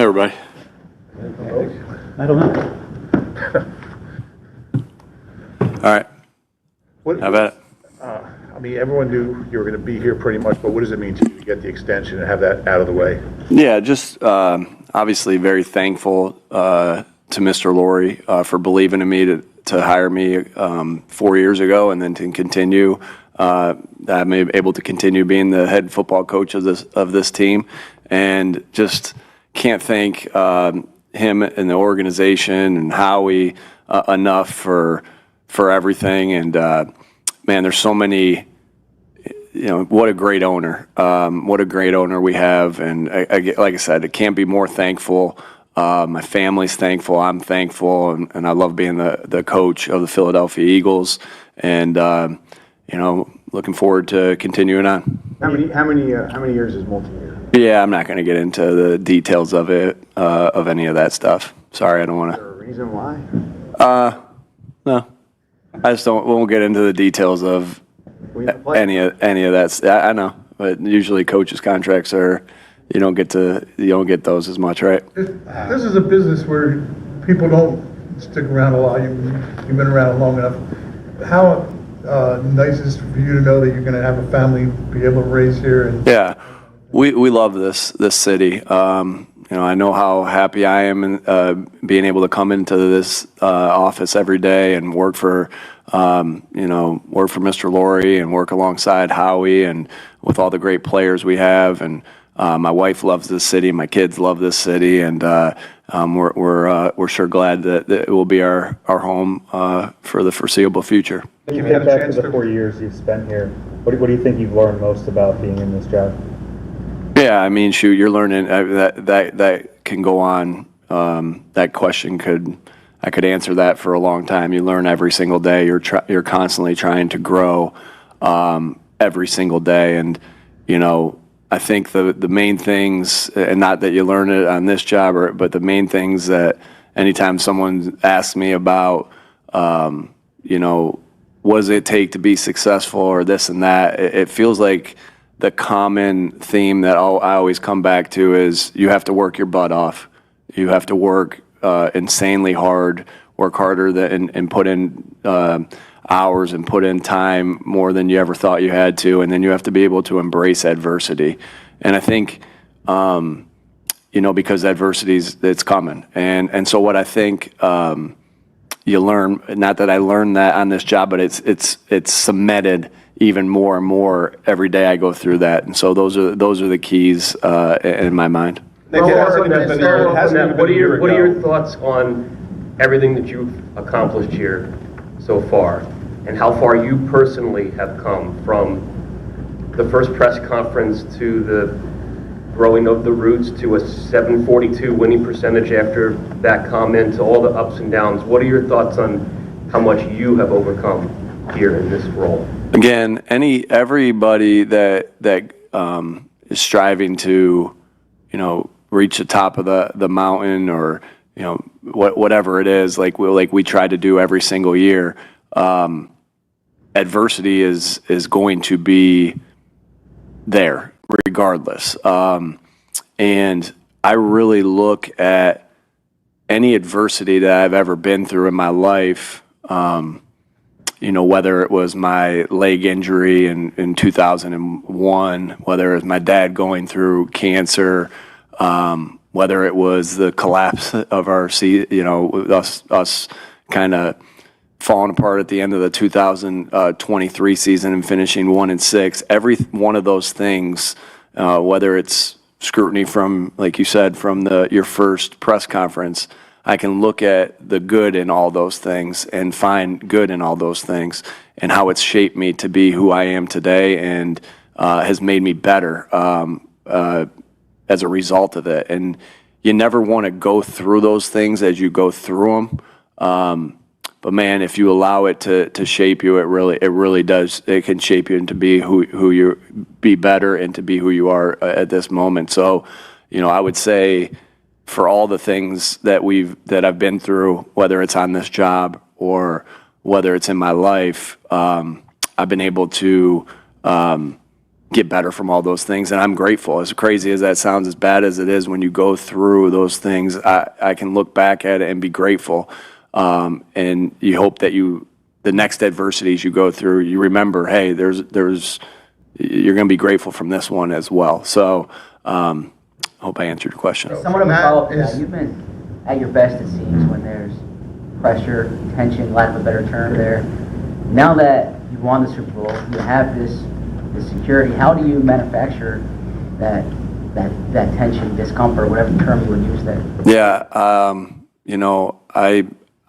Speaker 2: everybody.
Speaker 10: I don't know.
Speaker 2: All right. How about it?
Speaker 1: I mean, everyone knew you were going to be here pretty much, but what does it mean to you to get the extension and have that out of the way?
Speaker 16: Yeah, just obviously very thankful to Mr. Laurie for believing in me to hire me 4 years ago, and then to continue. I'm able to continue being the head football coach of this team, and just can't thank him and the organization and Howie enough for everything. And man, there's so many. What a great owner. What a great owner we have. And like I said, I can't be more thankful. My family's thankful. I'm thankful. And I love being the coach of the Philadelphia Eagles. And, looking forward to continuing on.
Speaker 5: How many years is multi-year?
Speaker 16: Yeah, I'm not going to get into the details of it, of any of that stuff. Sorry, I don't want to.
Speaker 5: Is there a reason why?
Speaker 16: No. I just won't get into the details of any of that. I know, but usually coaches' contracts are you don't get those as much, right?
Speaker 4: This is a business where people don't stick around a lot. You've been around long enough. How nice is it for you to know that you're going to have a family, be able to raise here?
Speaker 16: Yeah, we love this city. I know how happy I am in being able to come into this office every day and work for Mr. Laurie and work alongside Howie and with all the great players we have. And my wife loves this city, my kids love this city, and we're sure glad that it will be our home for the foreseeable future.
Speaker 12: If you get back to the 4 years you've spent here, what do you think you've learned most about being in this job?
Speaker 16: Yeah, I mean, shoot, you're learning that can go on. That question I could answer that for a long time. You learn every single day. You're constantly trying to grow every single day, and I think the main things, and not that you learn it on this job, but the main things that anytime someone asks me about, what does it take to be successful or this and that, it feels like the common theme that I always come back to is you have to work your butt off. You have to work insanely hard, work harder and put in hours and put in time more than you ever thought you had to, and then you have to be able to embrace adversity. And I think, because adversity it's coming. And so what I think you learn, not that I learned that on this job, but it's cemented even more and more every day I go through that. And so those are the keys in my mind.
Speaker 17: What are your thoughts on everything that you've accomplished here so far, and how far you personally have come from the first press conference to the growing of the roots to a 742 winning percentage after that comment to all the ups and downs? What are your thoughts on how much you have overcome here in this role?
Speaker 16: Again, everybody that is striving to, reach the top of the mountain, or whatever it is, like we try to do every single year. Adversity is going to be there regardless, and I really look at any adversity that I've ever been through in my life. Whether it was my leg injury in 2001, whether it was my dad going through cancer, whether it was the collapse of our us kind of falling apart at the end of the 2023 season and finishing 1-6. Every one of those things, whether it's scrutiny from, like you said, from your first press conference, I can look at the good in all those things and find good in all those things, and how it's shaped me to be who I am today, and has made me better as a result of it. And you never want to go through those things as you go through them. But man, if you allow it to shape you, it really does. It can shape you into be better and to be who you are at this moment. So, I would say, for all the things that I've been through, whether it's on this job or whether it's in my life, I've been able to get better from all those things. And I'm grateful. As crazy as that sounds, as bad as it is, when you go through those things, I can look back at it and be grateful. And you hope that the next adversities you go through, you remember, hey, you're going to be grateful from this one as well. So I hope I answered your question.
Speaker 8: Somewhat of a follow-up to that. You've been at your best, it seems, when there's pressure, tension, lack of a better term there. Now that you've won the Super Bowl, you have this security. How do you manufacture that tension, discomfort, whatever term you would use there?
Speaker 16: Yeah,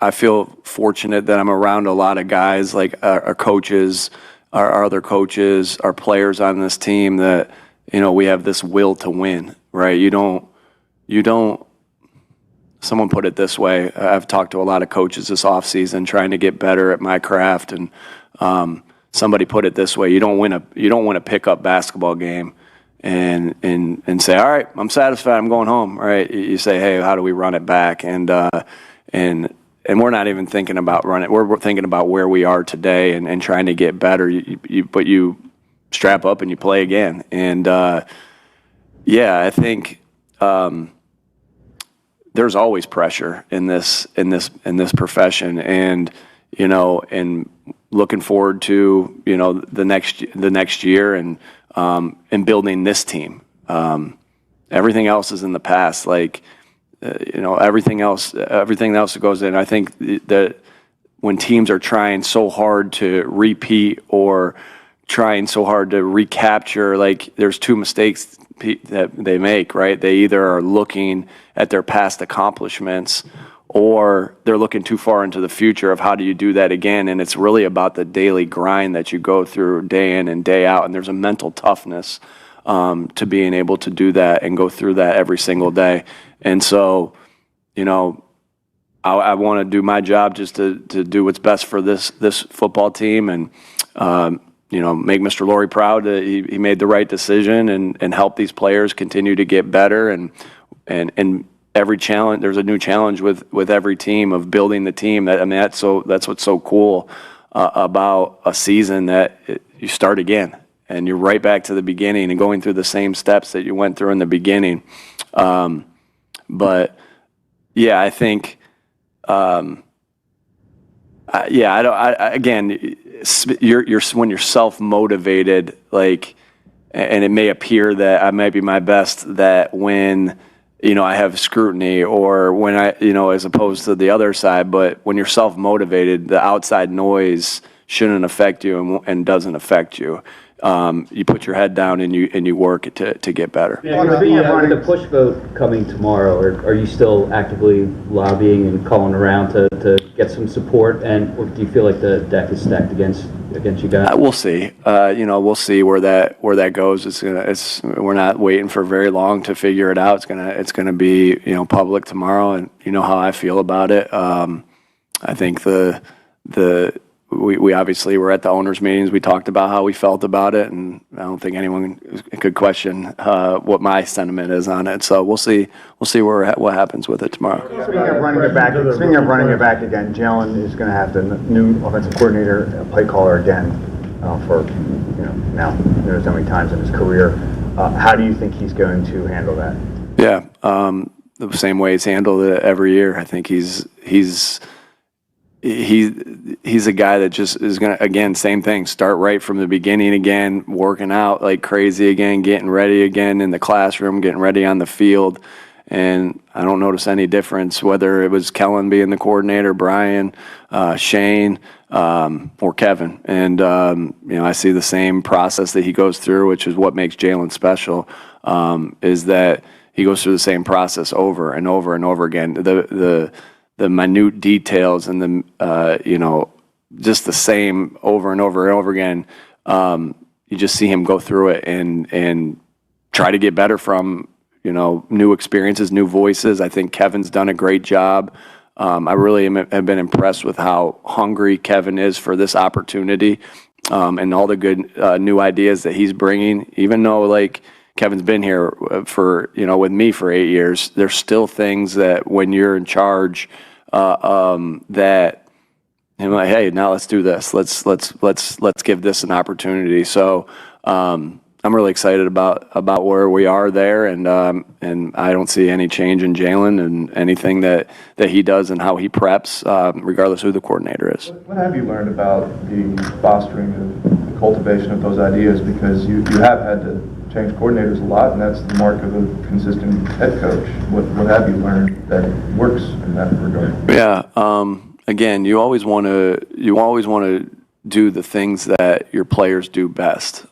Speaker 16: I feel fortunate that I'm around a lot of guys like our coaches, our other coaches, our players on this team that, we have this will to win, right? You don't, someone put it this way. I've talked to a lot of coaches this offseason trying to get better at my craft, and somebody put it this way: you don't win a pickup basketball game and say, all right, I'm satisfied, I'm going home, right? You say, hey, how do we run it back? And we're not even thinking about running. We're thinking about where we are today and trying to get better. But you strap up and you play again. And I think there's always pressure in this profession, and and looking forward to the next year and building this team. Everything else is in the past. Like everything else that goes in. I think that when teams are trying so hard to repeat or trying so hard to recapture, like there's two mistakes that they make, right? They either are looking at their past accomplishments or they're looking too far into the future of how do you do that again. And it's really about the daily grind that you go through day in and day out. And there's a mental toughness to being able to do that and go through that every single day. And so, I want to do my job just to do what's best for this football team and, make Mr. Laurie proud that he made the right decision and help these players continue to get better. And every challenge, there's a new challenge with every team of building the team. That's what's so cool about a season, that you start again and you're right back to the beginning and going through the same steps that you went through in the beginning. But yeah, I think, you're when you're self-motivated, like, and it may appear that I might be my best that when, I have scrutiny or when as opposed to the other side, but when you're self-motivated, the outside noise shouldn't affect you and doesn't affect you. You put your head down and you work to get better.
Speaker 10: Yeah, with the push vote coming tomorrow, are you still actively lobbying and calling around to get some support? And or do you feel like the deck is stacked against you guys?
Speaker 16: We'll see. We'll see where that goes. We're not waiting for very long to figure it out. It's gonna be public tomorrow, and how I feel about it. I think we obviously were at the owners' meetings. We talked about how we felt about it, and I don't think anyone could question what my sentiment is on it. So we'll see what happens with it tomorrow.
Speaker 5: Speaking of running it back again, Jalen is going to have the new offensive coordinator, play caller again for now knows how many times in his career. How do you think he's going to handle that?
Speaker 16: Yeah, the same way he's handled it every year. I think he's a guy that just is going to, again, same thing, start right from the beginning again, working out like crazy again, getting ready again in the classroom, getting ready on the field. And I don't notice any difference whether it was Kellen being the coordinator, Brian, Shane, or Kevin. And, I see the same process that he goes through, which is what makes Jalen special, is that he goes through the same process over and over and over again. The minute details and just the same over and over and over again. You just see him go through it and try to get better from, new experiences, new voices. I think Kevin's done a great job. I really have been impressed with how hungry Kevin is for this opportunity and all the good new ideas that he's bringing. Even though, like, Kevin's been here for, with me for 8 years, there's still things that when you're in charge, that I'm like, hey, now let's do this. Let's give this an opportunity. So, I'm really excited about where we are there, and I don't see any change in Jalen and anything that he does and how he preps, regardless of who the coordinator is.
Speaker 14: What have you learned about the fostering of the cultivation of those ideas? Because you have had to change coordinators a lot, and that's the mark of a consistent head coach. What have you learned that works in that regard?
Speaker 16: Yeah. Again, you always want to do the things that your players do best.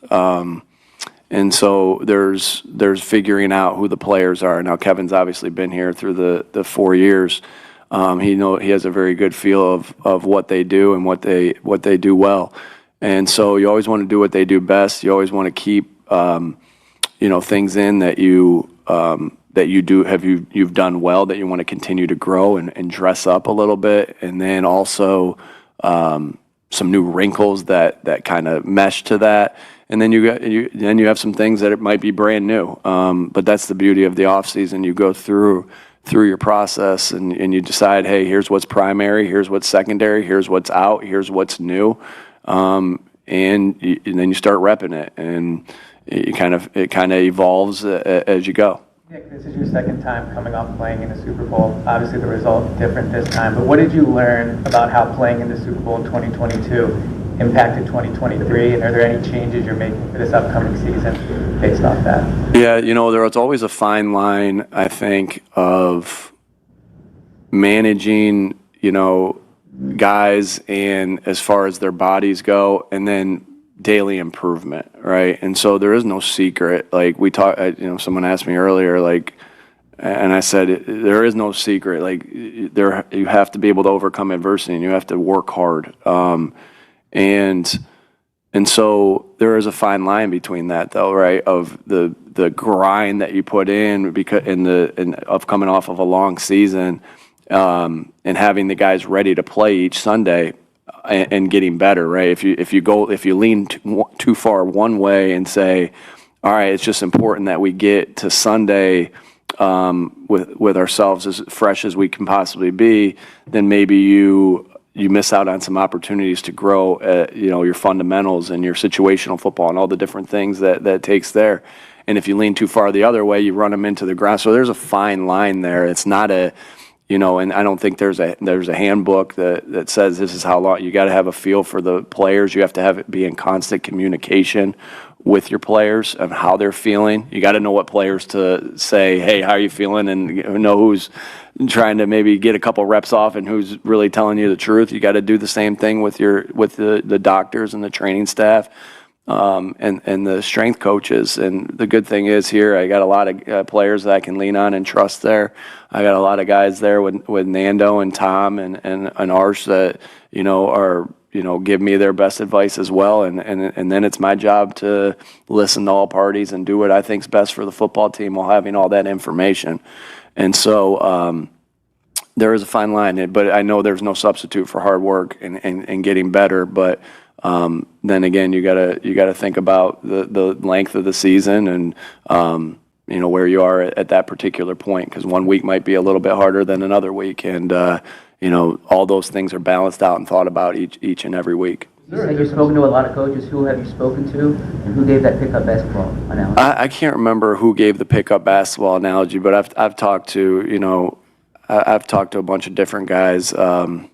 Speaker 16: And so there's figuring out who the players are. Now Kevin's obviously been here through the 4 years. He has a very good feel of what they do and what they do well. And so you always want to do what they do best. You always want to keep things in that you've done well, that you want to continue to grow and dress up a little bit, and then also some new wrinkles that kind of mesh to that. And then you have some things that it might be brand new. But that's the beauty of the off season. You go through your process and you decide, hey, here's what's primary, here's what's secondary, here's what's out, here's what's new, and then you start repping it, and it kind of evolves as you go.
Speaker 18: Nick, this is your second time coming off playing in the Super Bowl. Obviously, the result different this time, but what did you learn about how playing in the Super Bowl in 2022 impacted 2023, and are there any changes you're making for this upcoming season based off that?
Speaker 16: Yeah, there was always a fine line, I think, of managing, guys and as far as their bodies go, and then daily improvement, right? And so there is no secret. Like we talked, someone asked me earlier, and I said, there is no secret. Like you have to be able to overcome adversity, and you have to work hard. And so there is a fine line between that, though, right? Of the grind that you put in because of coming off of a long season, and having the guys ready to play each Sunday and getting better, right? If you lean too far one way and say, all right, it's just important that we get to Sunday with ourselves as fresh as we can possibly be, then maybe you miss out on some opportunities to grow, your fundamentals and your situational football and all the different things that takes there. And if you lean too far the other way, you run them into the ground. So there's a fine line there. It's not and I don't think there's a handbook that says this is how long. You got to have a feel for the players. You have to have it be in constant communication with your players and how they're feeling. You got to know what players to say, hey, how are you feeling? And know who's trying to maybe get a couple reps off and who's really telling you the truth. You got to do the same thing with the doctors and the training staff, and the strength coaches. And the good thing is here, I got a lot of players that I can lean on and trust there. I got a lot of guys there with Nando and Tom and Arsh that, are, give me their best advice as well. And then it's my job to listen to all parties and do what I think's best for the football team while having all that information. And so there is a fine line, but I know there's no substitute for hard work and getting better. But then again, you gotta think about the length of the season and where you are at that particular point, because one week might be a little bit harder than another week, and all those things are balanced out and thought about each and every week.
Speaker 8: You said you've spoken to a lot of coaches. Who have you spoken to, and who gave that pickup basketball analogy? I
Speaker 16: can't remember who gave the pickup basketball analogy, but I've talked to a bunch of different guys. I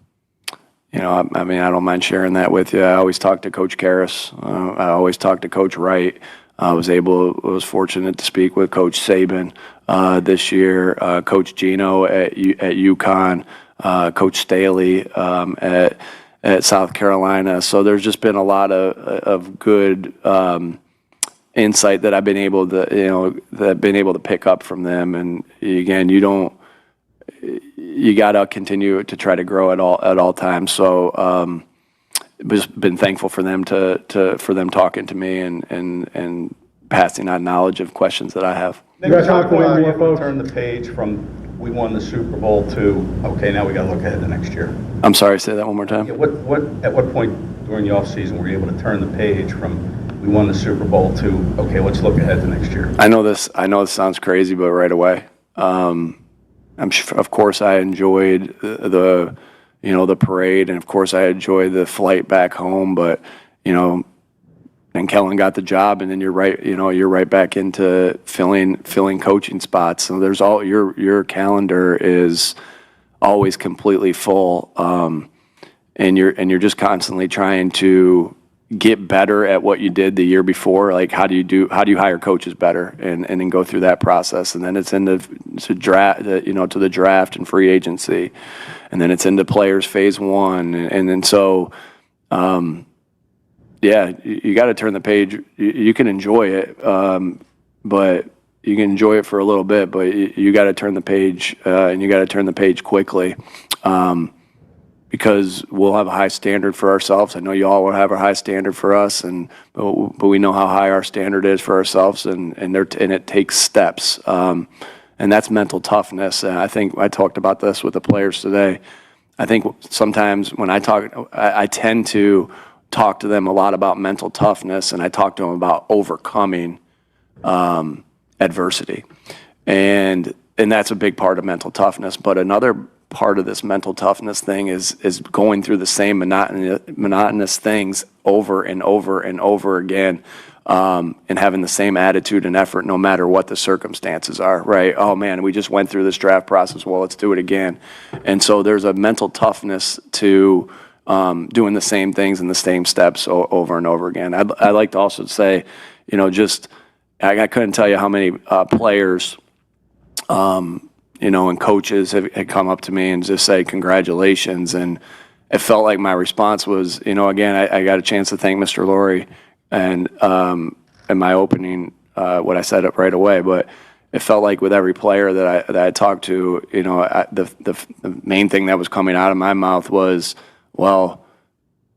Speaker 16: don't mind sharing that with you. I always talk to Coach Karras. I always talk to Coach Wright. I was fortunate to speak with Coach Saban this year, Coach Gino at UConn, Coach Staley at South Carolina. So there's just been a lot of good insight that I've been able to pick up from them. And again, you gotta continue to try to grow at all times. So just been thankful for them for them talking to me and passing on knowledge of questions that I have.
Speaker 15: Nick, at what point are you able to turn the page from we won the Super Bowl to, okay, now we got to look ahead to next year?
Speaker 16: I'm sorry, say that one more time.
Speaker 15: Yeah, at what point during the offseason were you able to turn the page from we won the Super Bowl to, okay, let's look ahead to next year?
Speaker 16: I know this sounds crazy, but right away. Of course, I enjoyed the parade, and of course, I enjoyed the flight back home. But and Kellen got the job, and then you're right back into filling coaching spots. So there's your calendar is always completely full, and you're just constantly trying to get better at what you did the year before. Like how do you hire coaches better, and then go through that process, and then it's into to the draft and free agency, and then it's into players phase one, and then so. Yeah, you got to turn the page. You can enjoy it, but you can enjoy it for a little bit. But you got to turn the page, and you got to turn the page quickly, because we'll have a high standard for ourselves. I know you all will have a high standard for us, but we know how high our standard is for ourselves, and it takes steps, and that's mental toughness. And I think I talked about this with the players today. I think sometimes when I talk, I tend to talk to them a lot about mental toughness, and I talk to them about overcoming adversity, and that's a big part of mental toughness. But another part of this mental toughness thing is going through the same monotonous things over and over and over again, and having the same attitude and effort no matter what the circumstances are, right? Oh man, we just went through this draft process, well, let's do it again. And so there's a mental toughness to doing the same things and the same steps over and over again. I'd like to also say, I couldn't tell you how many players, and coaches had come up to me and just say congratulations, and it felt like my response was, again, I got a chance to thank Mr. Lurie and in my opening, what I said up right away, but it felt like with every player that I talked to, the main thing that was coming out of my mouth was, well,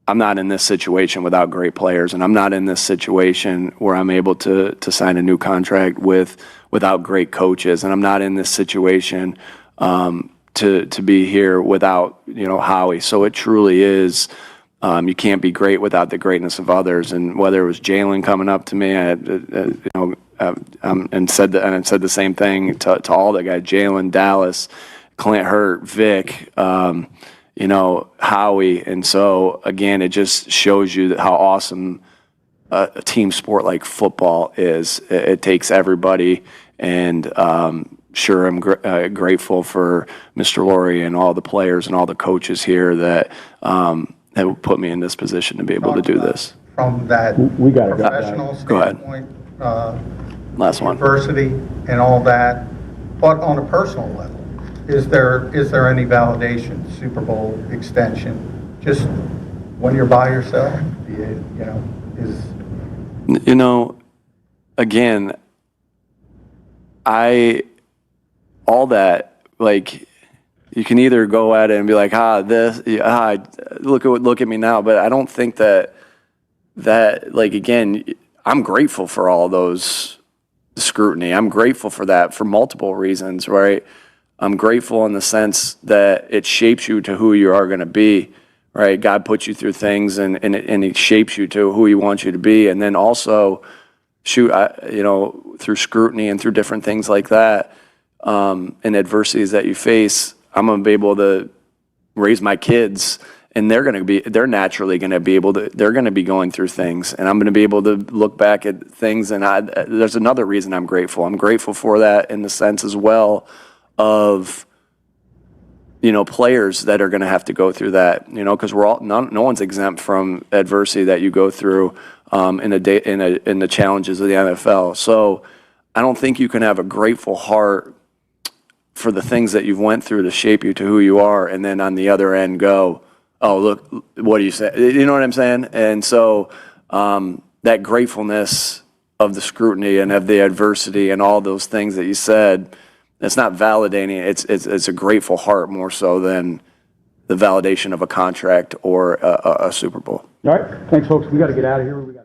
Speaker 16: I'm not in this situation without great players, and I'm not in this situation where I'm able to sign a new contract without great coaches, and I'm not in this situation to be here without Howie. So it truly is. You can't be great without the greatness of others, and whether it was Jalen coming up to me, and said the same thing to all the guys, Jalen, Dallas, Clint Hurt, Vic. Howie. And so, again, it just shows you how awesome a team sport like football is. It takes everybody, and sure, I'm grateful for Mr. Lurie and all the players and all the coaches here that have put me in this position to be able to do this.
Speaker 9: From that professional standpoint,
Speaker 16: last one,
Speaker 9: diversity and all that, but on a personal level, is there any validation, Super Bowl extension, just when you're by yourself,
Speaker 16: again, all that, like, you can either go at it and be like, look at me now, but I don't think that like, again, I'm grateful for all those scrutiny. I'm grateful for that for multiple reasons, right? I'm grateful in the sense that it shapes you to who you are going to be, right? God puts you through things, and it shapes you to who He wants you to be. And then also, through scrutiny and through different things like that, and adversities that you face, I'm going to be able to raise my kids, and they're naturally going to be able to, they're going to be going through things, and I'm going to be able to look back at things. And there's another reason I'm grateful. I'm grateful for that in the sense as well of, players that are going to have to go through that, because no one's exempt from adversity that you go through in the challenges of the NFL. So I don't think you can have a grateful heart for the things that you've went through to shape you to who you are, and then on the other end go, oh, look, what do you say? You know what I'm saying? And so that gratefulness of the scrutiny and of the adversity and all those things that you said, it's not validating. It's a grateful heart more so than the validation of a contract or a Super Bowl.
Speaker 19: All right. Thanks, folks. We got to get out of here.